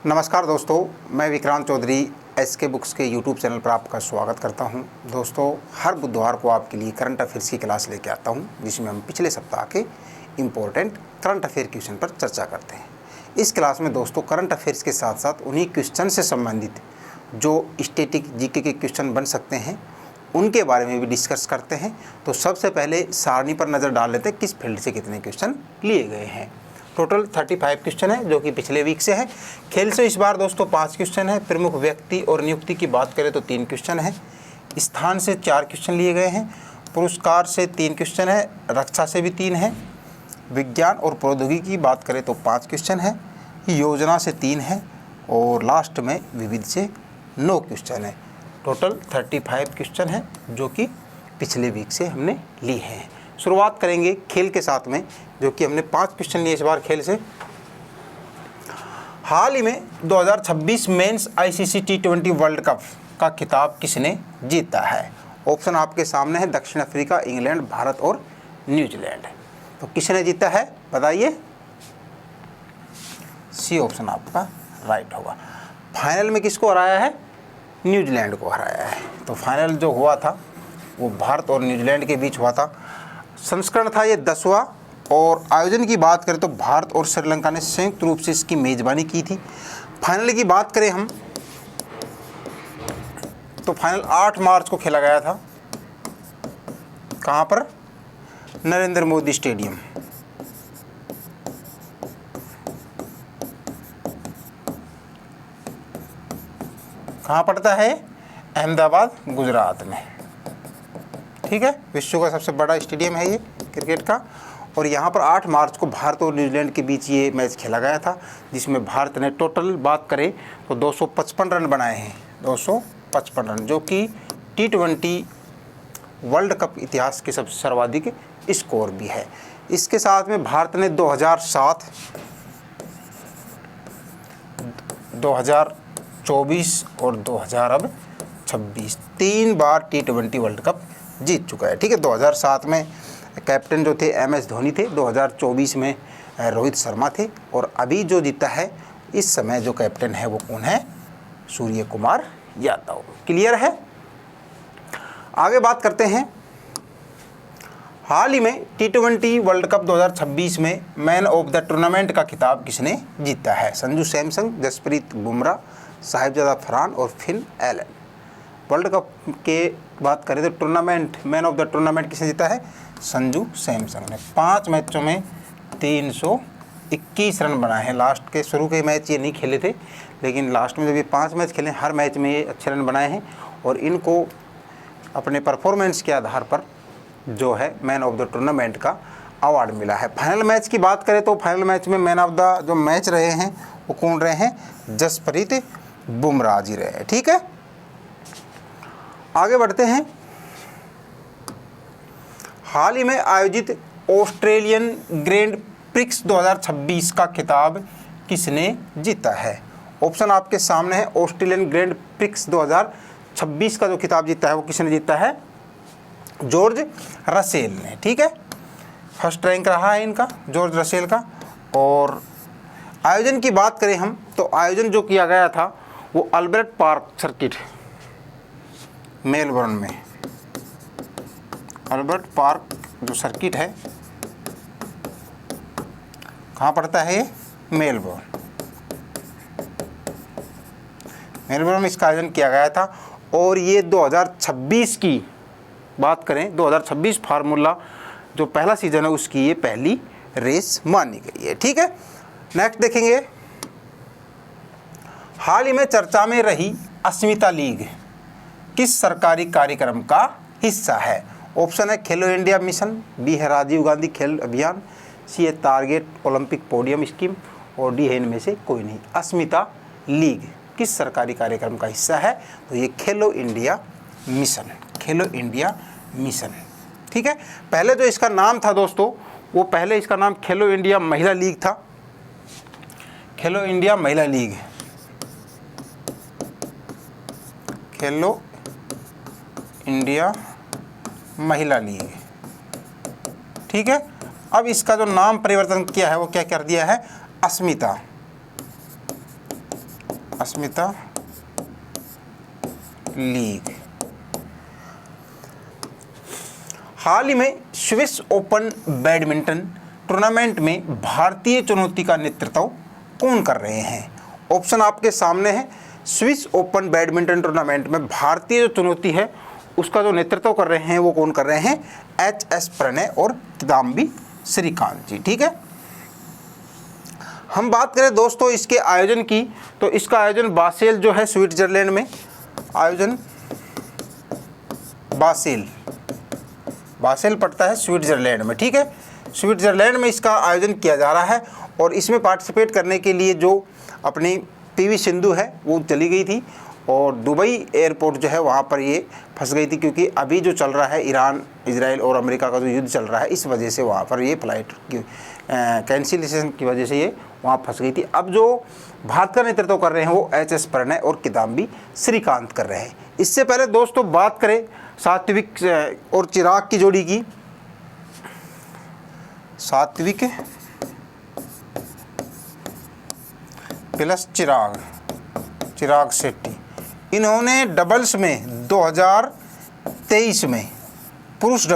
नमस्कार दोस्तों, मैं विक्रांत चौधरी एसके बुक्स के यूट्यूब चैनल पर आपका स्वागत करता हूं। दोस्तों, हर बुधवार को आपके लिए करंट अफेयर्स की क्लास लेके आता हूं, जिसमें हम पिछले सप्ताह के इम्पोर्टेंट करंट अफेयर क्वेश्चन पर चर्चा करते हैं। इस क्लास में दोस्तों करंट अफेयर्स के साथ साथ उन्हीं क्वेश्चन से संबंधित जो स्टैटिक जीके के क्वेश्चन बन सकते हैं उनके बारे में भी डिस्कस करते हैं। तो सबसे पहले सारणी पर नज़र डाल लेते हैं किस फील्ड से कितने क्वेश्चन लिए गए हैं। टोटल 35 क्वेश्चन है जो कि पिछले वीक से है। खेल से इस बार दोस्तों 5 क्वेश्चन है। प्रमुख व्यक्ति और नियुक्ति की बात करें तो 3 क्वेश्चन है। स्थान से 4 क्वेश्चन लिए गए हैं। पुरस्कार से 3 क्वेश्चन है। रक्षा से भी 3 है। विज्ञान और प्रौद्योगिकी की बात करें तो 5 क्वेश्चन है। योजना से 3 है और लास्ट में विविध से 9 क्वेश्चन है। टोटल 35 क्वेश्चन है जो कि पिछले वीक से हमने लिए हैं। शुरुआत करेंगे खेल के साथ में, जो कि हमने 5 क्वेश्चन लिए इस बार खेल से। हाल ही में 2026 mains ICC T20 world cup का खिताब किसने जीता है? ऑप्शन आपके सामने है, दक्षिण अफ्रीका, इंग्लैंड, भारत और न्यूजीलैंड। तो किसने जीता है बताइए? सी ऑप्शन आपका राइट होगा। फाइनल में किसको हराया है? न्यूजीलैंड को हराया है। तो फाइनल जो हुआ था वो भारत और न्यूजीलैंड के बीच हुआ था। संस्करण था ये 10वां और आयोजन की बात करें तो भारत और श्रीलंका ने संयुक्त रूप से इसकी मेज़बानी की थी। फाइनल की बात करें हम तो फाइनल 8 मार्च को खेला गया था। कहाँ पर? नरेंद्र मोदी स्टेडियम। कहाँ पड़ता है? अहमदाबाद, गुजरात में। ठीक है, विश्व का सबसे बड़ा स्टेडियम है ये क्रिकेट का। और यहाँ पर 8 मार्च को भारत और न्यूजीलैंड के बीच ये मैच खेला गया था, जिसमें भारत ने टोटल बात करें तो 255 रन बनाए हैं। 255 रन, जो कि T20 वर्ल्ड कप इतिहास के सबसे सर्वाधिक स्कोर भी है। इसके साथ में भारत ने 2007, 2024 और 2026 3 बार T20 वर्ल्ड कप जीत चुका है। ठीक है, 2007 में कैप्टन जो थे MS धोनी थे, 2024 में रोहित शर्मा थे और अभी जो जीता है इस समय जो कैप्टन है वो कौन है? सूर्य कुमार यादव। क्लियर है? आगे बात करते हैं। हाल ही में T20 वर्ल्ड कप 2026 में मैन ऑफ द टूर्नामेंट का खिताब किसने जीता है? संजू सैमसन, जसप्रीत बुमराह, साहिबजादा फरहान और फिन एलन। वर्ल्ड कप के बात करें तो tournament man of the tournament किसने जीता है? संजू सैमसन ने। 5 मैचों में 321 रन बनाए हैं। लास्ट के शुरू के मैच ये नहीं खेले थे, लेकिन लास्ट में जब ये 5 मैच खेले हर मैच में ये अच्छे रन बनाए हैं और इनको अपने परफॉर्मेंस के आधार पर जो है मैन ऑफ द टूर्नामेंट का अवार्ड मिला है। फाइनल मैच की बात करें तो फाइनल मैच में मैन ऑफ द जो मैच रहे हैं वो कौन रहे हैं? जसप्रीत बुमराह जी रहे हैं। ठीक है, आगे बढ़ते हैं। हाल ही में आयोजित ऑस्ट्रेलियन ग्रैंड प्रिक्स 2026 का खिताब किसने जीता है? ऑप्शन आपके सामने है। ऑस्ट्रेलियन ग्रैंड प्रिक्स 2026 का जो खिताब जीता है वो किसने जीता है? जॉर्ज रसेल ने। ठीक है, फर्स्ट रैंक रहा है इनका, जॉर्ज रसेल का। और आयोजन की बात करें हम तो आयोजन जो किया गया था वो अल्बर्ट पार्क सर्किट, मेलबर्न में। अल्बर्ट पार्क जो सर्किट है कहाँ पड़ता है ये? मेलबर्न। मेलबर्न में इसका आयोजन किया गया था और ये 2026 की बात करें, 2026 फार्मूला जो पहला सीजन है उसकी ये पहली रेस मानी गई है। ठीक है, नेक्स्ट देखेंगे। हाल ही में चर्चा में रही अस्मिता लीग किस सरकारी कार्यक्रम का हिस्सा है? ऑप्शन है खेलो इंडिया मिशन, बी है राजीव गांधी खेल अभियान, सी है टारगेट ओलंपिक पोडियम स्कीम और डी है इनमें से कोई नहीं। अस्मिता लीग किस सरकारी कार्यक्रम का हिस्सा है? तो ये खेलो इंडिया मिशन, खेलो इंडिया मिशन। ठीक है, पहले जो इसका नाम था दोस्तों वो पहले इसका नाम खेलो इंडिया महिला लीग था। खेलो इंडिया महिला लीग, खेलो इंडिया महिला लीग। ठीक है, अब इसका जो नाम परिवर्तन किया है वो क्या कर दिया है? अस्मिता अस्मिता लीग। हाल ही में स्विस ओपन बैडमिंटन टूर्नामेंट में भारतीय चुनौती का नेतृत्व कौन कर रहे हैं? ऑप्शन आपके सामने है। स्विस ओपन बैडमिंटन टूर्नामेंट में भारतीय जो चुनौती है उसका जो नेतृत्व कर रहे हैं वो कौन कर रहे हैं? एच.एस. प्रणय और किदाम्बी श्रीकांत जी। ठीक है, हम बात करें दोस्तों इसके आयोजन की, तो इसका आयोजन बासेल जो है स्विट्जरलैंड में, आयोजन बासेल पड़ता है स्विट्जरलैंड में। ठीक है, स्विट्जरलैंड में इसका आयोजन किया जा रहा है और इसमें पार्टिसिपेट करने के लिए जो अपनी पीवी सिंधु है वो चली गई थी और दुबई एयरपोर्ट जो है वहाँ पर ये फंस गई थी, क्योंकि अभी जो चल रहा है ईरान, इजराइल और अमेरिका का जो युद्ध चल रहा है, इस वजह से वहाँ पर ये फ्लाइट की कैंसिलेशन की वजह से ये वहाँ फंस गई थी। अब जो भारत का नेतृत्व कर रहे हैं वो एच.एस. प्रणय और किदाम्बी श्रीकांत कर रहे हैं। इससे पहले दोस्तों बात करें सात्विक और चिराग की जोड़ी की, सात्विक प्लस चिराग शेट्टी, इन्होंने डबल्स में 2023 में पुरुष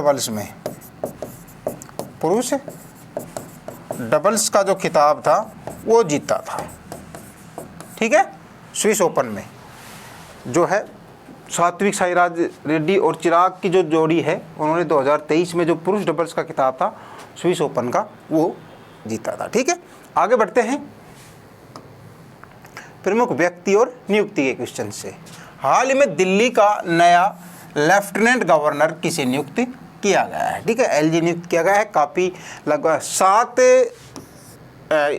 डबल्स का जो खिताब था वो जीता था। ठीक है, स्विस ओपन में जो है सात्विक साईराज रेड्डी और चिराग की जो जोड़ी है उन्होंने 2023 में जो पुरुष डबल्स का खिताब था स्विस ओपन का वो जीता था। ठीक है, आगे बढ़ते हैं प्रमुख व्यक्ति और नियुक्ति के क्वेश्चन से। हाल ही में दिल्ली का नया लेफ्टिनेंट गवर्नर किसे नियुक्त किया गया है? ठीक है, एलजी नियुक्त किया गया है। काफ़ी लगभग 7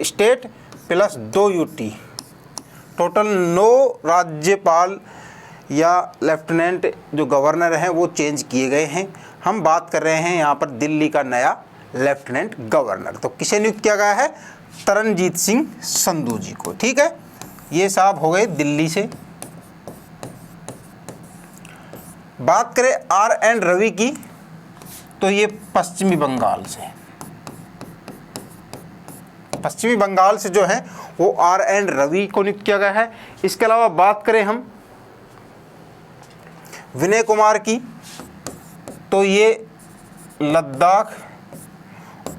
स्टेट प्लस 2 यूटी, टोटल 9 राज्यपाल या लेफ्टिनेंट जो गवर्नर हैं वो चेंज किए गए हैं। हम बात कर रहे हैं यहाँ पर दिल्ली का नया लेफ्टिनेंट गवर्नर, तो किसे नियुक्त किया गया है? तरनजीत सिंह संधू जी को। ठीक है, ये साहब हो गए दिल्ली से। बात करें आर.एन. रवि की, तो ये पश्चिमी बंगाल से जो है वो आर.एन. रवि को नियुक्त किया गया है। इसके अलावा बात करें हम विनय कुमार की, तो ये लद्दाख,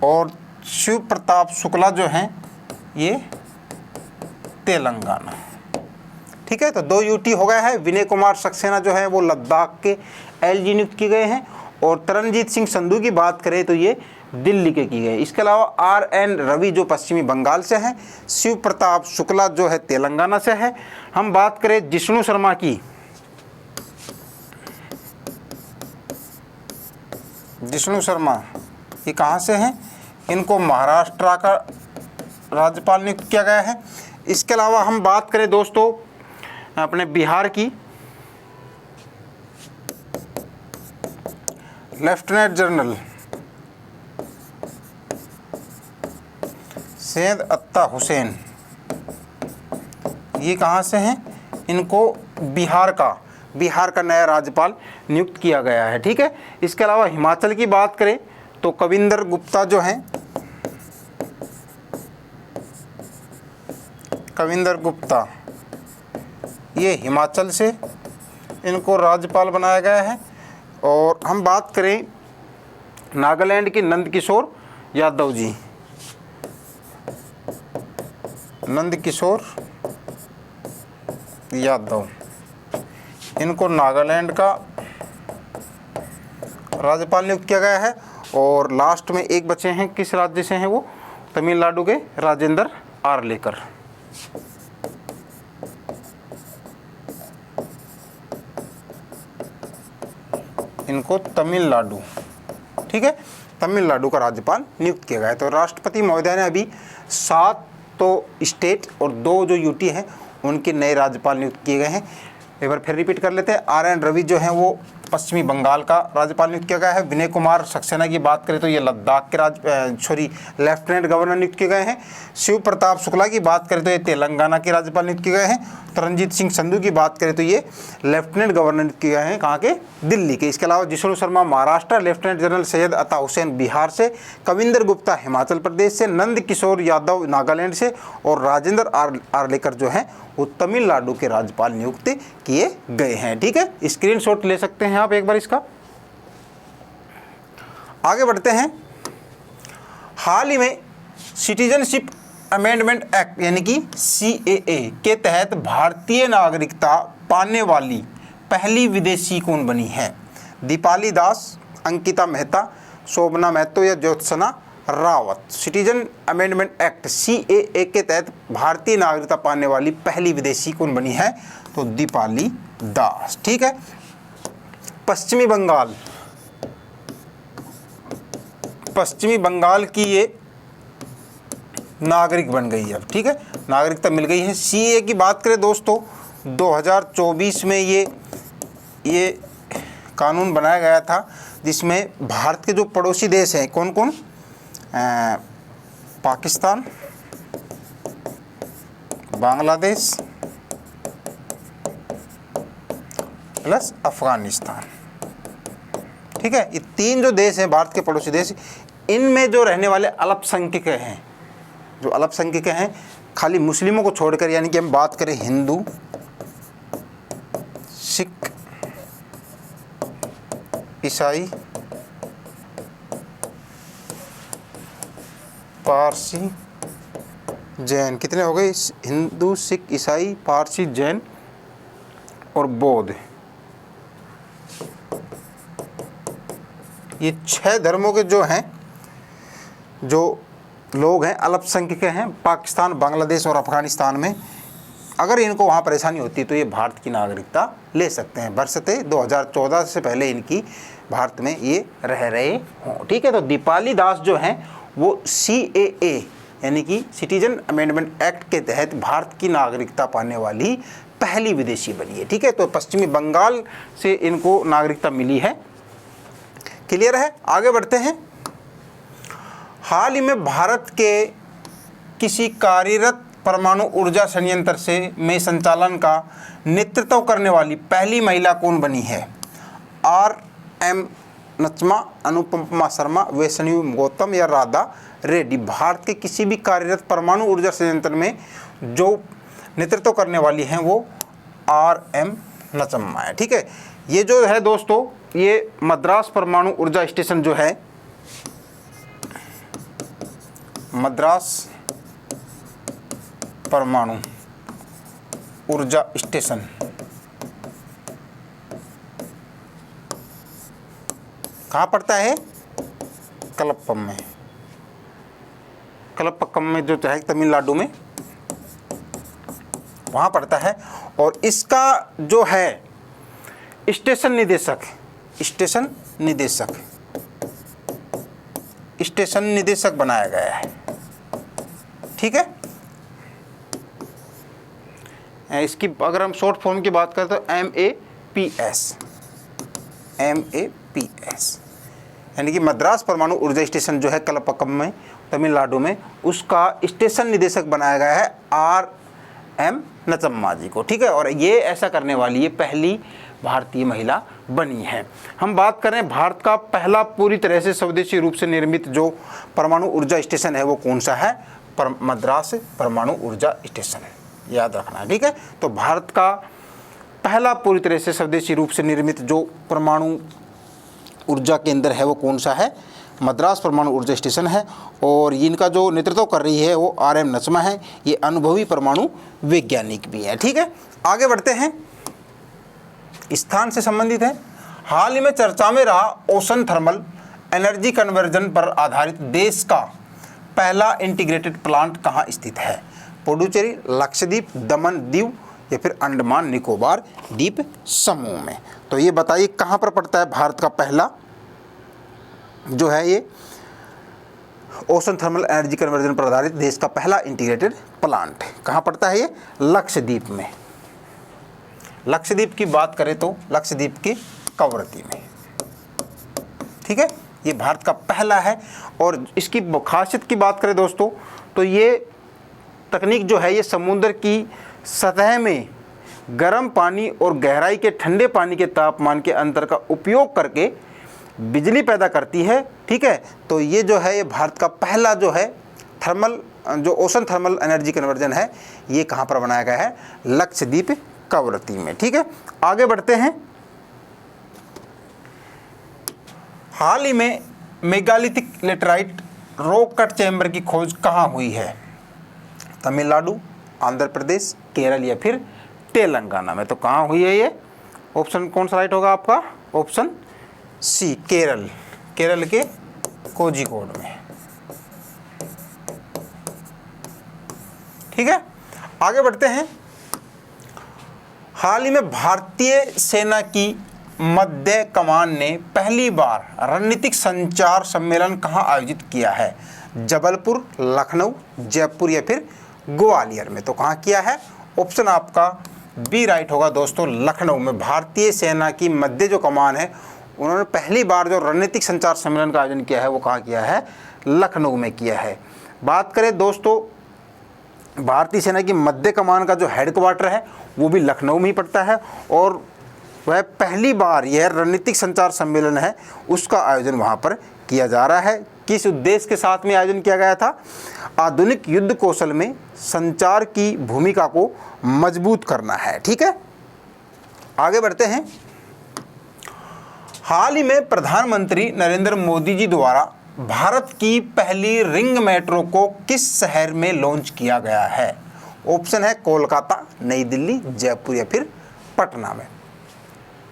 और शिव प्रताप शुक्ला जो हैं ये तेलंगाना। ठीक है, तो 2 यूटी हो गया है। विनय कुमार सक्सेना जो है वो लद्दाख के एलजी नियुक्त किए गए हैं और तरनजीत सिंह संधू की बात करें तो ये दिल्ली के की गए। इसके अलावा आर.एन. रवि जो पश्चिमी बंगाल से हैं, शिव प्रताप शुक्ला जो है तेलंगाना से है। हम बात करें जिष्णु शर्मा की, जिष्णु शर्मा ये कहाँ से हैं? इनको महाराष्ट्र का राज्यपाल नियुक्त किया गया है। इसके अलावा हम बात करें दोस्तों अपने बिहार की, लेफ्टिनेंट जनरल सैयद अत्ता हुसैन, ये कहाँ से हैं? इनको बिहार का नया राज्यपाल नियुक्त किया गया है। ठीक है, इसके अलावा हिमाचल की बात करें तो कविंदर गुप्ता जो हैं, ये हिमाचल से इनको राज्यपाल बनाया गया है। और हम बात करें नागालैंड की नंदकिशोर यादव जी, इनको नागालैंड का राज्यपाल नियुक्त किया गया है। और लास्ट में एक बचे हैं, किस राज्य से हैं वो? तमिलनाडु के राजेंद्र आर्लेकर। इनको तमिलनाडु, ठीक है, तमिलनाडु का राज्यपाल नियुक्त किया गया है। तो राष्ट्रपति महोदय ने अभी 7 तो स्टेट और 2 जो यूटी हैं उनके नए राज्यपाल नियुक्त किए गए हैं। एक बार फिर रिपीट कर लेते हैं। आर.एन. रवि जो हैं वो पश्चिमी बंगाल का राज्यपाल नियुक्त किया गया है। विनय कुमार सक्सेना की बात करें तो ये लद्दाख के लेफ्टिनेंट गवर्नर नियुक्त किए गए हैं। शिव प्रताप शुक्ला की बात करें तो ये तेलंगाना के राज्यपाल नियुक्त किए गए हैं। तरनजीत सिंह संधू की बात करें तो ये लेफ्टिनेंट गवर्नर नियुक्त किए गए हैं, कहाँ के? दिल्ली के। इसके अलावा जिष्णु शर्मा महाराष्ट्र, लेफ्टिनेंट जनरल सैयद अता हुसैन बिहार से, कविंदर गुप्ता हिमाचल प्रदेश से, नंद किशोर यादव नागालैंड से और राजेंद्र आर्लेकर जो हैं वो तमिलनाडु के राज्यपाल नियुक्त किए गए हैं। ठीक है, स्क्रीनशॉट ले सकते हैं आप एक बार इसका। आगे बढ़ते हैं। हाल ही में सिटीजनशिप अमेंडमेंट एक्ट यानी कि CAA के तहत भारतीय नागरिकता पाने वाली पहली विदेशी कौन बनी है? दीपाली दास, अंकिता मेहता, शोभना महतो या Jyotsna Rawat. Citizen amendment act CAA के तहत भारतीय नागरिकता पाने वाली पहली विदेशी कौन बनी है? तो दीपाली दास। ठीक है। पश्चिमी बंगाल की ये नागरिक बन गई है अब। ठीक है, नागरिकता मिल गई है। CAA की बात करें दोस्तों, 2024 में ये कानून बनाया गया था, जिसमें भारत के जो पड़ोसी देश हैं कौन कौन? पाकिस्तान, बांग्लादेश प्लस अफगानिस्तान। ठीक है, ये 3 जो देश हैं भारत के पड़ोसी देश, इनमें जो रहने वाले अल्पसंख्यक हैं, जो अल्पसंख्यक हैं खाली मुस्लिमों को छोड़कर, यानी कि हम बात करें हिंदू, सिख, ईसाई, पारसी, जैन। कितने हो गए? हिंदू, सिख, ईसाई, पारसी, जैन और बौद्ध। ये 6 धर्मों के जो हैं, जो लोग हैं, अल्पसंख्यक हैं पाकिस्तान, बांग्लादेश और अफगानिस्तान में। अगर इनको वहाँ परेशानी होती है तो ये भारत की नागरिकता ले सकते हैं, बरसते 2014 से पहले इनकी भारत में ये रह रहे हों। ठीक है, तो दीपाली दास जो हैं वो CAA यानी कि सिटीजन अमेंडमेंट एक्ट के तहत भारत की नागरिकता पाने वाली पहली विदेशी बनी है। ठीक है, तो पश्चिमी बंगाल से इनको नागरिकता मिली है। क्लियर है? आगे बढ़ते हैं। हाल ही में भारत के किसी कार्यरत परमाणु ऊर्जा संयंत्र में संचालन का नेतृत्व करने वाली पहली महिला कौन बनी है? RM नचमा, अनुपमा शर्मा, वैष्णवी गौतम या राधा रेड्डी। भारत के किसी भी कार्यरत परमाणु ऊर्जा संयंत्र में जो नेतृत्व करने वाली हैं वो RM नचम्मा है। ठीक है, ये जो है दोस्तों, ये मद्रास परमाणु ऊर्जा स्टेशन जो है, मद्रास परमाणु ऊर्जा स्टेशन कहाँ पड़ता है? कलपक्कम में। कलपक्कम में जो है तमिलनाडु में, वहाँ पड़ता है। और इसका जो है स्टेशन निदेशक बनाया गया है। ठीक है, इसकी अगर हम शॉर्ट फॉर्म की बात करें तो MAPS यानी कि मद्रास परमाणु ऊर्जा स्टेशन जो है कलपक्कम में तमिलनाडु में, उसका स्टेशन निदेशक बनाया गया है RM नचम्मा जी को। ठीक है, और ये ऐसा करने वाली ये पहली भारतीय महिला बनी है। हम बात करें भारत का पहला पूरी तरह से स्वदेशी रूप से निर्मित जो परमाणु ऊर्जा स्टेशन है वो कौन सा है? मद्रास परमाणु ऊर्जा स्टेशन, याद रखना है। ठीक है, तो भारत का पहला पूरी तरह से स्वदेशी रूप से निर्मित जो परमाणु ऊर्जा केंद्र है वो कौन सा है? मद्रास परमाणु ऊर्जा स्टेशन है। और इनका जो नेतृत्व कर रही है वो RM नचमा है। ये अनुभवी परमाणु वैज्ञानिक भी है। ठीक है, आगे बढ़ते हैं। स्थान से संबंधित है। हाल ही में चर्चा में रहा ओशन थर्मल एनर्जी कन्वर्जन पर आधारित देश का पहला इंटीग्रेटेड प्लांट कहाँ स्थित है? पुडुचेरी, लक्षद्वीप, दमन दीव या फिर अंडमान निकोबार द्वीप समूह में। तो ये बताइए कहाँ पर पड़ता है भारत का पहला जो है ये ओशन थर्मल एनर्जी कन्वर्जन पर आधारित देश का पहला इंटीग्रेटेड प्लांट कहाँ पड़ता है? ये लक्षद्वीप में। लक्षद्वीप की बात करें तो लक्षद्वीप की कवरत्ती में। ठीक है, ये भारत का पहला है। और इसकी खासियत की बात करें दोस्तों तो ये तकनीक जो है ये समुद्र की सतह में गर्म पानी और गहराई के ठंडे पानी के तापमान के अंतर का उपयोग करके बिजली पैदा करती है। ठीक है, तो ये जो है ये भारत का पहला जो है थर्मल जो ओशन थर्मल एनर्जी कन्वर्जन है ये कहाँ पर बनाया गया है, लक्षद्वीप कवरत्ती में। ठीक है, आगे बढ़ते हैं। हाल ही में megalithic laterite rock cut chamber की खोज कहाँ हुई है, तमिलनाडु, आंध्र प्रदेश, केरल या फिर तेलंगाना में। तो कहाँ हुई है ये, ऑप्शन कौन सा राइट होगा आपका, ऑप्शन सी केरल, केरल के कोझिकोड में। ठीक है, आगे बढ़ते हैं। हाल ही में भारतीय सेना की मध्य कमान ने पहली बार रणनीतिक संचार सम्मेलन कहाँ आयोजित किया है, जबलपुर, लखनऊ, जयपुर या फिर ग्वालियर में। तो कहाँ किया है, ऑप्शन आपका बी राइट होगा दोस्तों, लखनऊ में। भारतीय सेना की मध्य जो कमान है उन्होंने पहली बार जो रणनीतिक संचार सम्मेलन का आयोजन किया है वो कहाँ किया है, लखनऊ में किया है। बात करें दोस्तों भारतीय सेना की मध्य कमान का जो हेडक्वार्टर है वो भी लखनऊ में ही पड़ता है, और वह पहली बार यह रणनीतिक संचार सम्मेलन है उसका आयोजन वहाँ पर किया जा रहा है। किस उद्देश्य के साथ में आयोजन किया गया था, आधुनिक युद्ध कौशल में संचार की भूमिका को मजबूत करना है। ठीक है, आगे बढ़ते हैं। हाल ही में प्रधानमंत्री नरेंद्र मोदी जी द्वारा भारत की पहली रिंग मेट्रो को किस शहर में लॉन्च किया गया है, ऑप्शन है कोलकाता, नई दिल्ली, जयपुर या फिर पटना में।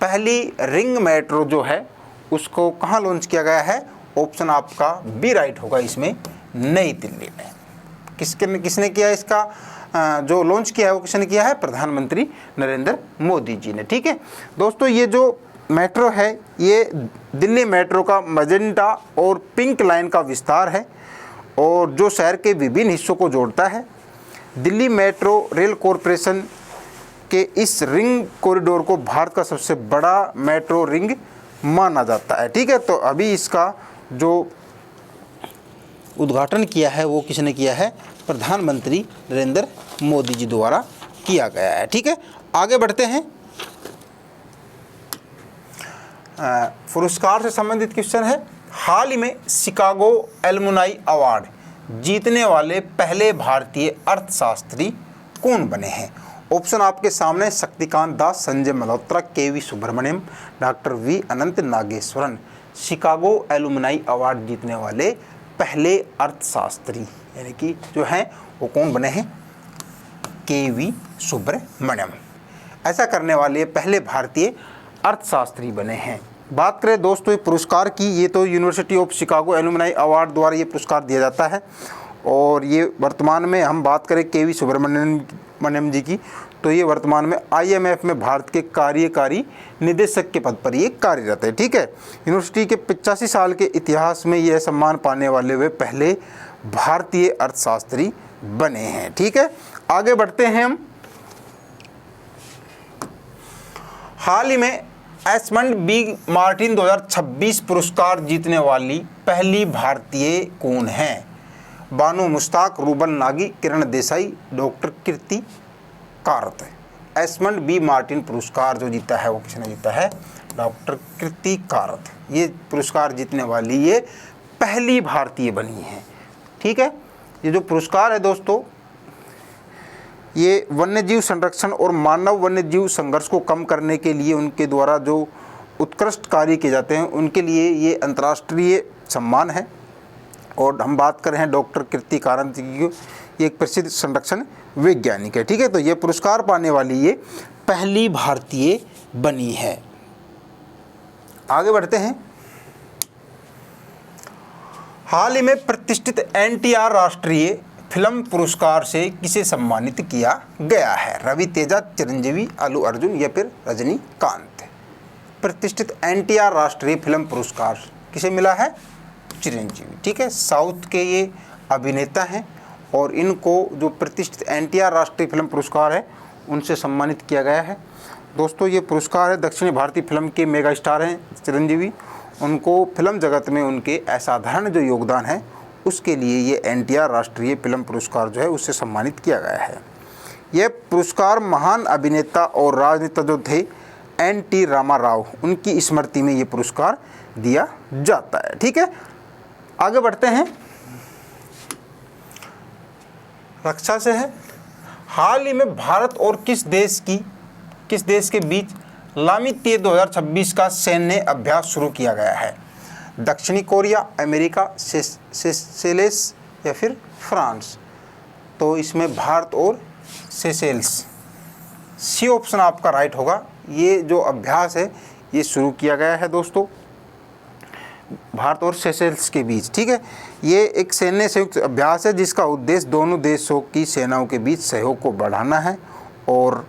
पहली रिंग मेट्रो जो है उसको कहाँ लॉन्च किया गया है, ऑप्शन आपका बी राइट होगा इसमें, नई दिल्ली में। किसने किया इसका जो लॉन्च किया है वो किसने किया है, प्रधानमंत्री नरेंद्र मोदी जी ने। ठीक है दोस्तों, ये जो मेट्रो है ये दिल्ली मेट्रो का मजेंटा और पिंक लाइन का विस्तार है और जो शहर के विभिन्न हिस्सों को जोड़ता है। दिल्ली मेट्रो रेल कॉरपोरेशन के इस रिंग कॉरिडोर को भारत का सबसे बड़ा मेट्रो रिंग माना जाता है। ठीक है, तो अभी इसका जो उद्घाटन किया है वो किसने किया है, प्रधानमंत्री नरेंद्र मोदी जी द्वारा किया गया है। ठीक है, आगे बढ़ते हैं। पुरस्कार से संबंधित क्वेश्चन है, हाल ही में शिकागो एलुमनाई अवार्ड जीतने वाले पहले भारतीय अर्थशास्त्री कौन बने हैं। ऑप्शन आपके सामने, Shaktikanta Das, Sanjay Malhotra, K V. Subramanian, doctor V. Anantha Nageswaran. Chicago alumni award जीतने वाले पहले अर्थशास्त्री यानी कि जो हैं वो कौन बने हैं, के.वी. सुब्रमण्यम। ऐसा करने वाले पहले भारतीय अर्थशास्त्री बने हैं। बात करें दोस्तों ये पुरस्कार की, ये तो university of Chicago alumni award द्वारा ये पुरस्कार दिया जाता है और ये वर्तमान में हम बात करें के.वी. सुब्रमण्यम जी की, तो ये वर्तमान में IMF में भारत के कार्यकारी निदेशक के पद पर ये कार्यरत है। ठीक है, यूनिवर्सिटी के 85 साल के इतिहास में यह सम्मान पाने वाले वे पहले भारतीय अर्थशास्त्री बने हैं। ठीक है, आगे बढ़ते हैं हम। हाल ही में एस्मंड बी मार्टिन 2026 पुरस्कार जीतने वाली पहली भारतीय कौन है, बानो मुश्ताक, रूबल नागी, किरण देसाई, डॉक्टर कीर्ति कारत। एस्मंड बी मार्टिन पुरस्कार जो जीता है वो किसने जीता है, डॉक्टर कीर्ति कारत। ये पुरस्कार जीतने वाली ये पहली भारतीय बनी है। ठीक है, ये जो पुरस्कार है दोस्तों ये वन्यजीव संरक्षण और मानव वन्यजीव संघर्ष को कम करने के लिए उनके द्वारा जो उत्कृष्ट कार्य किए जाते हैं उनके लिए ये अंतर्राष्ट्रीय सम्मान है। और हम बात कर रहे हैं डॉक्टर कीर्ति कारत जी की, ये एक प्रसिद्ध संरक्षण वैज्ञानिक है। ठीक है, तो ये पुरस्कार पाने वाली ये पहली भारतीय बनी है। आगे बढ़ते हैं। हाल ही में प्रतिष्ठित NTR राष्ट्रीय फिल्म पुरस्कार से किसे सम्मानित किया गया है, रवि तेजा, चिरंजीवी, अल्लू अर्जुन या फिर रजनीकांत। प्रतिष्ठित NTR राष्ट्रीय फिल्म पुरस्कार किसे मिला है, चिरंजीवी। ठीक है, साउथ के ये अभिनेता हैं और इनको जो प्रतिष्ठित NTR राष्ट्रीय फिल्म पुरस्कार है उनसे सम्मानित किया गया है। दोस्तों ये पुरस्कार है दक्षिणी भारतीय फिल्म के मेगा स्टार हैं चिरंजीवी, उनको फिल्म जगत में उनके असाधारण जो योगदान है उसके लिए ये NTR राष्ट्रीय फिल्म पुरस्कार जो है उससे सम्मानित किया गया है। यह पुरस्कार महान अभिनेता और राजनेता जो थे N.T. रामाराव उनकी स्मृति में ये पुरस्कार दिया जाता है। ठीक है, आगे बढ़ते हैं। रक्षा से है। हाल ही में भारत और किस देश के बीच लामित्य 2026 का सैन्य अभ्यास शुरू किया गया है? दक्षिणी कोरिया, अमेरिका, सेशेल्स या फिर फ्रांस? तो इसमें भारत और सेशेल्स, सी ऑप्शन आपका राइट होगा। ये जो अभ्यास है ये शुरू किया गया है दोस्तों भारत और सेशेल्स के बीच, ठीक है। ये एक सैन्य संयुक्त अभ्यास है जिसका उद्देश्य दोनों देशों की सेनाओं के बीच सहयोग को बढ़ाना है और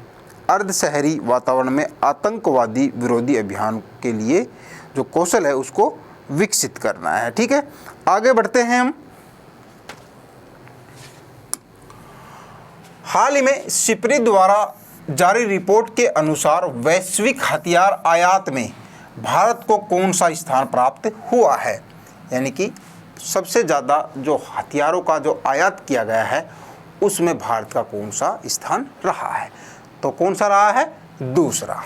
अर्ध शहरी वातावरण में आतंकवादी विरोधी अभियान के लिए जो कौशल है उसको विकसित करना है, ठीक है। आगे बढ़ते हैं हम। हाल ही में सिप्री द्वारा जारी रिपोर्ट के अनुसार वैश्विक हथियार आयात में भारत को कौन सा स्थान प्राप्त हुआ है? यानी कि सबसे ज़्यादा जो हथियारों का जो आयात किया गया है उसमें भारत का कौन सा स्थान रहा है? तो कौन सा रहा है? दूसरा,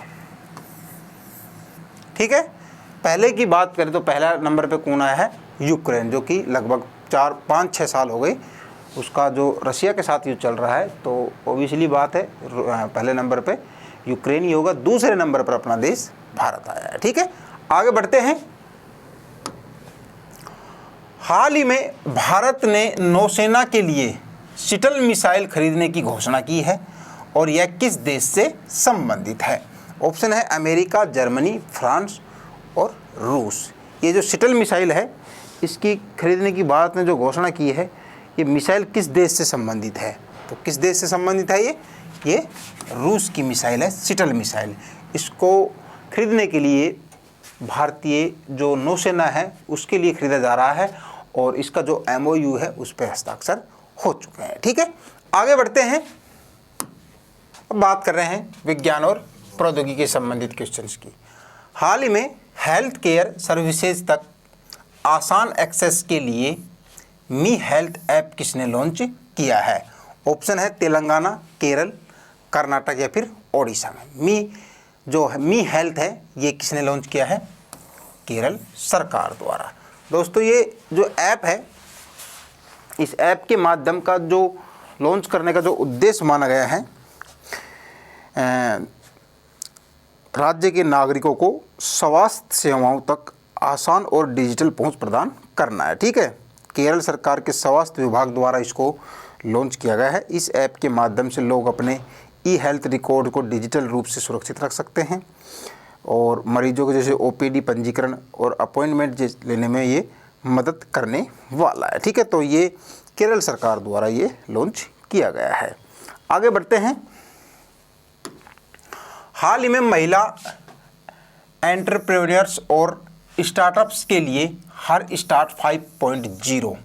ठीक है। पहले की बात करें तो पहला नंबर पे कौन आया है? यूक्रेन, जो कि लगभग 4-5-6 साल हो गए उसका जो रशिया के साथ युद्ध चल रहा है, तो ओबियसली बात है पहले नंबर पे यूक्रेन ही होगा। दूसरे नंबर पर अपना देश भारत आया है, ठीक है। आगे बढ़ते हैं। हाल ही में भारत ने नौसेना के लिए शिटल मिसाइल खरीदने की घोषणा की है और यह किस देश से संबंधित है? ऑप्शन है अमेरिका, जर्मनी, फ्रांस और रूस। ये जो शिटल मिसाइल है इसकी खरीदने की भारत ने जो घोषणा की है, ये मिसाइल किस देश से संबंधित है? तो किस देश से संबंधित है ये रूस की मिसाइल है, शिटल मिसाइल। इसको खरीदने के लिए भारतीय जो नौसेना है उसके लिए खरीदा जा रहा है और इसका जो MOU है उस पर हस्ताक्षर हो चुके हैं, ठीक है। आगे बढ़ते हैं। अब बात कर रहे हैं विज्ञान और प्रौद्योगिकी के संबंधित क्वेश्चंस की। हाल ही में हेल्थ केयर सर्विसेज तक आसान एक्सेस के लिए मी हेल्थ ऐप किसने लॉन्च किया है? ऑप्शन है तेलंगाना, केरल, कर्नाटक या फिर ओडिशा में। मी हेल्थ है ये किसने लॉन्च किया है? केरल सरकार द्वारा। दोस्तों ये जो ऐप है, इस ऐप के माध्यम का जो लॉन्च करने का जो उद्देश्य माना गया है, राज्य के नागरिकों को स्वास्थ्य सेवाओं तक आसान और डिजिटल पहुंच प्रदान करना है, ठीक है। केरल सरकार के स्वास्थ्य विभाग द्वारा इसको लॉन्च किया गया है। इस ऐप के माध्यम से लोग अपने हेल्थ रिकॉर्ड को डिजिटल रूप से सुरक्षित रख सकते हैं और मरीजों के जैसे OPD पंजीकरण और अपॉइंटमेंट लेने में ये मदद करने वाला है, ठीक है। तो ये केरल सरकार द्वारा ये लॉन्च किया गया है। आगे बढ़ते हैं। हाल ही में महिला एंटरप्रेन्योर्स और स्टार्टअप्स के लिए हर स्टार्ट 5.0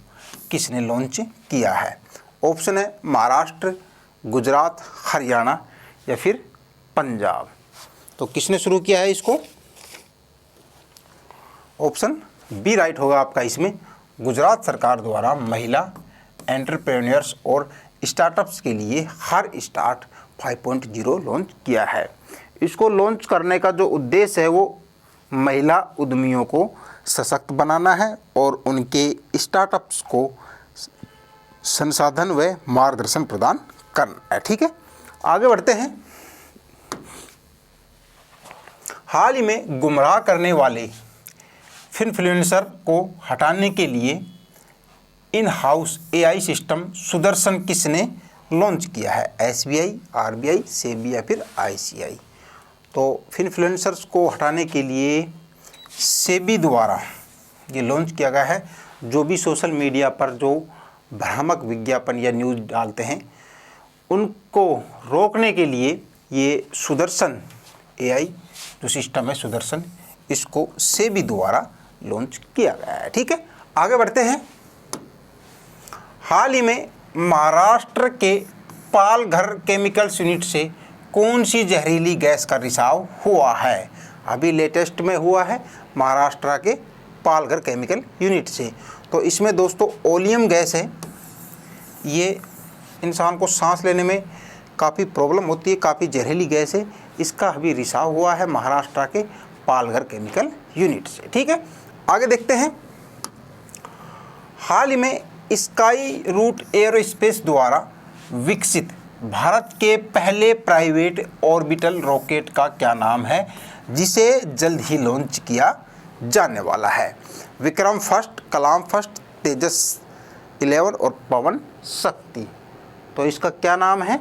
किसने लॉन्च किया है? ऑप्शन है महाराष्ट्र, गुजरात, हरियाणा या फिर पंजाब। तो किसने शुरू किया है इसको? ऑप्शन बी राइट होगा आपका इसमें। गुजरात सरकार द्वारा महिला एंटरप्रेन्योर्स और स्टार्टअप्स के हर स्टार्ट 5.0 लॉन्च किया है। इसको लॉन्च करने का जो उद्देश्य है वो महिला उद्यमियों को सशक्त बनाना है और उनके स्टार्टअप्स को संसाधन व मार्गदर्शन प्रदान करना है, ठीक है। आगे बढ़ते हैं। हाल ही में गुमराह करने वाले इन्फ्लुएंसर को हटाने के लिए in house AI system Sudarshan किसने लॉन्च किया है? SBI, RBI, SEBI या फिर ICI। तो इन्फ्लुएंसर्स को हटाने के लिए SEBI द्वारा ये लॉन्च किया गया है। जो भी सोशल मीडिया पर जो भ्रामक विज्ञापन या न्यूज़ डालते हैं उनको रोकने के लिए ये सुदर्शन AI जो सिस्टम है सुदर्शन, इसको SEBI द्वारा लॉन्च किया गया है, ठीक है। आगे बढ़ते हैं। हाल ही में महाराष्ट्र के पालघर केमिकल्स यूनिट से कौन सी जहरीली गैस का रिसाव हुआ है? अभी लेटेस्ट में हुआ है महाराष्ट्र के पालघर केमिकल यूनिट से। तो इसमें दोस्तों ओलियम गैस है, ये इंसान को सांस लेने में काफ़ी प्रॉब्लम होती है, काफ़ी जहरीली गैस है। इसका अभी रिसाव हुआ है महाराष्ट्र के पालघर केमिकल यूनिट से, ठीक है। आगे देखते हैं। हाल ही में स्काई रूट एयरोस्पेस द्वारा विकसित भारत के पहले प्राइवेट ऑर्बिटल रॉकेट का क्या नाम है, जिसे जल्द ही लॉन्च किया जाने वाला है? विक्रम फर्स्ट, कलाम फर्स्ट, तेजस 11 और पवन शक्ति। तो इसका क्या नाम है?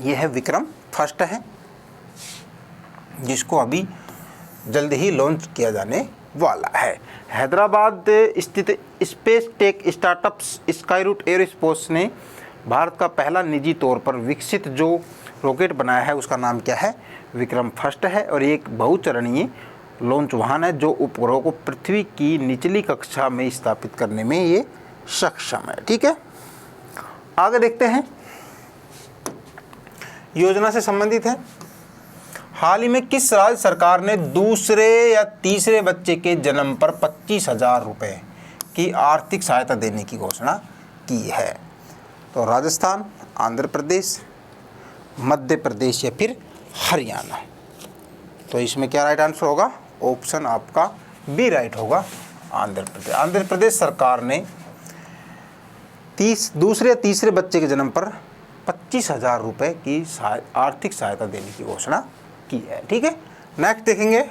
यह है विक्रम फर्स्ट है, जिसको अभी जल्द ही लॉन्च किया जाने वाला है। हैदराबाद स्थित space tech startup Skyroot aerospace ने भारत का पहला निजी तौर पर विकसित जो रॉकेट बनाया है उसका नाम क्या है? विक्रम फर्स्ट है, और एक बहुचरणीय लॉन्च वाहन है जो उपग्रह को पृथ्वी की निचली कक्षा में स्थापित करने में ये सक्षम है। ठीक है, आगे देखते हैं, योजना से संबंधित है। हाल ही में किस राज्य सरकार ने दूसरे या तीसरे बच्चे के जन्म पर 25,000 रुपये की आर्थिक सहायता देने की घोषणा की है? तो राजस्थान, आंध्र प्रदेश, मध्य प्रदेश या फिर हरियाणा। तो इसमें क्या राइट आंसर होगा? ऑप्शन आपका बी राइट होगा, आंध्र प्रदेश। आंध्र प्रदेश सरकार ने दूसरे तीसरे बच्चे के जन्म पर 25,000 रुपये की आर्थिक सहायता देने की घोषणा की है। ठीक है, नेक्स्ट देखेंगे।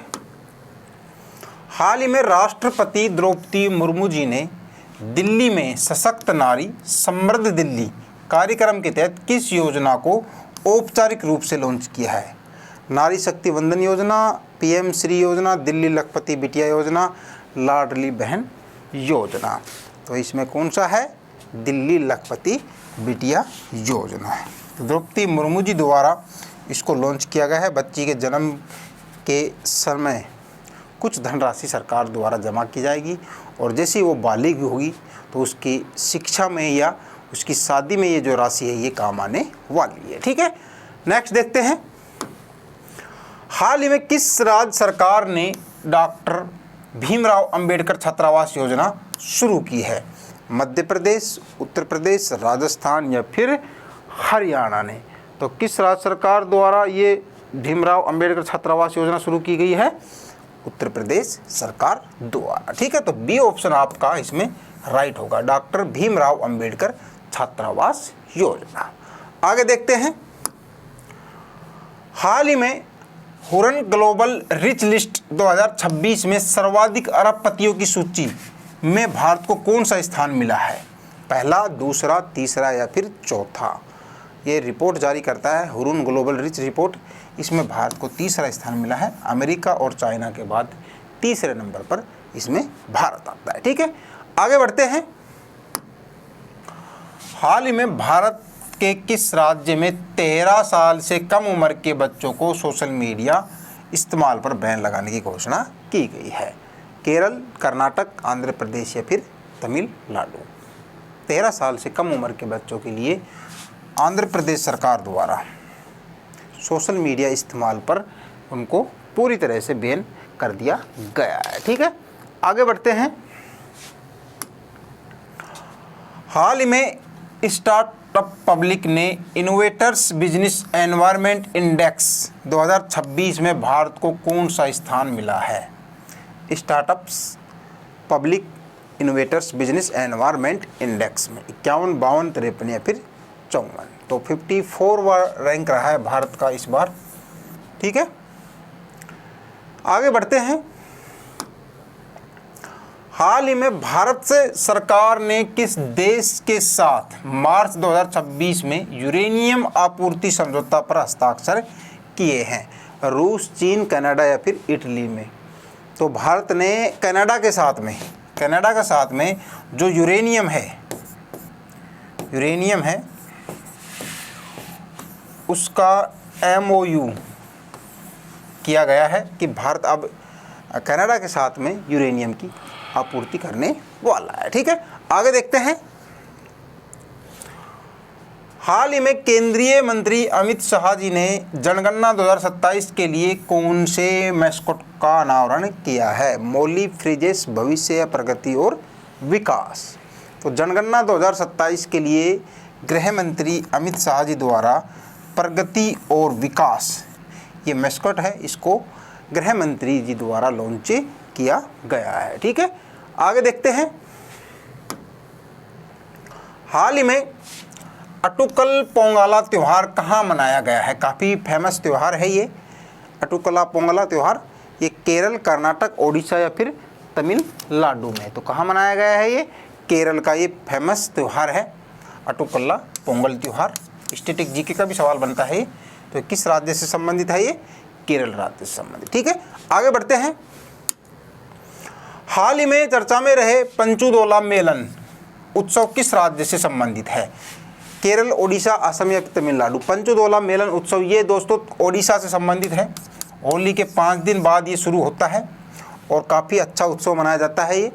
हाल ही में राष्ट्रपति द्रौपदी मुर्मू जी ने दिल्ली में सशक्त नारी समृद्ध दिल्ली कार्यक्रम के तहत किस योजना को औपचारिक रूप से लॉन्च किया है? नारी शक्ति वंदन योजना, पीएम श्री योजना, दिल्ली लखपति बिटिया योजना, लाडली बहन योजना। तो इसमें कौन सा है? दिल्ली लखपति बिटिया योजना है। तो द्रौपदी मुर्मू जी द्वारा इसको लॉन्च किया गया है। बच्ची के जन्म के समय कुछ धनराशि सरकार द्वारा जमा की जाएगी, और जैसे ही वो बालिग होगी तो उसकी शिक्षा में या उसकी शादी में ये जो राशि है ये काम आने वाली है। ठीक है, नेक्स्ट देखते हैं। हाल ही में किस राज्य सरकार ने डॉक्टर भीमराव अंबेडकर छात्रावास योजना शुरू की है? मध्य प्रदेश, उत्तर प्रदेश, राजस्थान या फिर हरियाणा ने? तो किस राज्य सरकार द्वारा ये भीमराव अंबेडकर छात्रावास योजना शुरू की गई है? उत्तर प्रदेश सरकार द्वारा। ठीक है, तो बी ऑप्शन आपका इसमें राइट होगा, डॉक्टर भीमराव अंबेडकर छात्रावास योजना। आगे देखते हैं। हाल ही में हुरन ग्लोबल रिच लिस्ट 2026 में सर्वाधिक अरबपतियों की सूची में भारत को कौन सा स्थान मिला है? पहला, दूसरा, तीसरा या फिर चौथा? ये रिपोर्ट जारी करता है हुरन ग्लोबल रिच रिपोर्ट। इसमें भारत को तीसरा स्थान मिला है। अमेरिका और चाइना के बाद तीसरे नंबर पर इसमें भारत आता है। ठीक है, आगे बढ़ते हैं। हाल ही में भारत के किस राज्य में 13 साल से कम उम्र के बच्चों को सोशल मीडिया इस्तेमाल पर बैन लगाने की घोषणा की गई है? केरल, कर्नाटक, आंध्र प्रदेश या फिर तमिलनाडु? 13 साल से कम उम्र के बच्चों के लिए आंध्र प्रदेश सरकार द्वारा सोशल मीडिया इस्तेमाल पर उनको पूरी तरह से बैन कर दिया गया है। ठीक है, आगे बढ़ते हैं। हाल ही में स्टार्टअप पब्लिक ने इनोवेटर्स बिजनेस एनवायरनमेंट इंडेक्स 2026 में भारत को कौन सा स्थान मिला है? Startups public innovators business environment index में 51, 52, 53 या फिर 54। तो 54वां रैंक रहा है भारत का इस बार। ठीक है, आगे बढ़ते हैं। हाल ही में भारत से सरकार ने किस देश के साथ मार्च 2026 में यूरेनियम आपूर्ति समझौता पर हस्ताक्षर किए हैं? रूस, चीन, कनाडा या फिर इटली में? तो भारत ने कनाडा के साथ में जो यूरेनियम है उसका MOU किया गया है कि भारत अब कनाडा के साथ में यूरेनियम की आपूर्ति करने वाला है। ठीक है, आगे देखते हैं। हाल ही में केंद्रीय मंत्री अमित शाह जी ने जनगणना 2027 के लिए कौन से मैस्कॉट का अनावरण किया है? मौली, फ्रिजेस, भविष्य, प्रगति और विकास? तो जनगणना 2027 के लिए गृह मंत्री अमित शाह जी द्वारा प्रगति और विकास ये मैस्कॉट है, इसको गृह मंत्री जी द्वारा लॉन्च किया गया है। ठीक है, आगे देखते हैं। हाल ही में अटुकल पोंगला त्यौहार कहाँ मनाया गया है? काफ़ी फेमस त्यौहार है ये अटुकला पोंगला त्यौहार। ये केरल, कर्नाटक, ओडिशा या फिर तमिलनाडु में। तो कहाँ मनाया गया है? ये केरल का ये फेमस त्यौहार है अटुकला पोंगल त्यौहार। स्टैटिक जीके का भी सवाल बनता है ये। तो किस राज्य से संबंधित है? ये केरल राज्य से संबंधित। ठीक है, आगे बढ़ते हैं। हाल ही में चर्चा में रहे पंचुदोला मेलन उत्सव किस राज्य से संबंधित है? केरल, ओडिशा, असम या तमिलनाडु। पंचुदोला मेलन उत्सव ये दोस्तों ओडिशा से संबंधित है। होली के 5 दिन बाद ये शुरू होता है और काफ़ी अच्छा उत्सव मनाया जाता है ये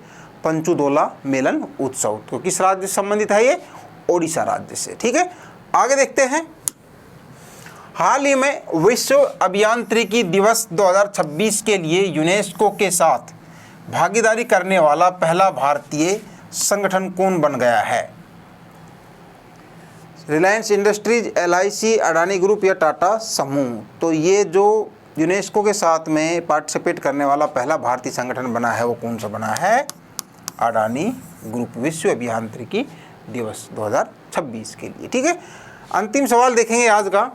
पंचुदोला मेलन उत्सव। तो किस राज्य से संबंधित है? ये ओडिशा राज्य से। ठीक है, आगे देखते हैं। हाल ही में विश्व अभियांत्रिकी दिवस 2026 के लिए यूनेस्को के साथ भागीदारी करने वाला पहला भारतीय संगठन कौन बन गया है? Reliance industries, LIC, Adani group या टाटा समूह। तो ये जो यूनेस्को के साथ में पार्टिसिपेट करने वाला पहला भारतीय संगठन बना है वो कौन सा बना है? अडानी ग्रुप, विश्व अभियांत्रिकी दिवस 2026 के लिए। ठीक है, अंतिम सवाल देखेंगे आज का।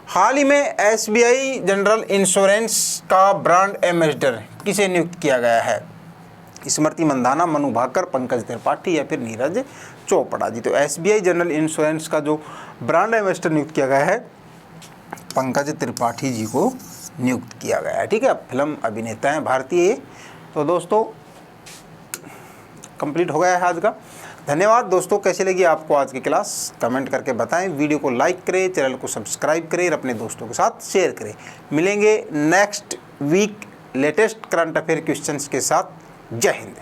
हाल ही में SBI जनरल इंश्योरेंस का ब्रांड एम्बेसडर किसे नियुक्त किया गया है? स्मृति मंधाना, मनु भाकर, पंकज त्रिपाठी या फिर नीरज चोपड़ा जी। तो SBI जनरल इंश्योरेंस का जो ब्रांड एम्बेसडर नियुक्त किया गया है पंकज त्रिपाठी जी को नियुक्त किया गया है। ठीक है, फिल्म अभिनेता हैं भारतीय। तो दोस्तों कंप्लीट हो गया है आज का। धन्यवाद दोस्तों। कैसी लगी आपको आज की क्लास? कमेंट करके बताएं। वीडियो को लाइक करें, चैनल को सब्सक्राइब करें और अपने दोस्तों के साथ शेयर करें। मिलेंगे next week latest current affair questions के साथ। जय हिंद।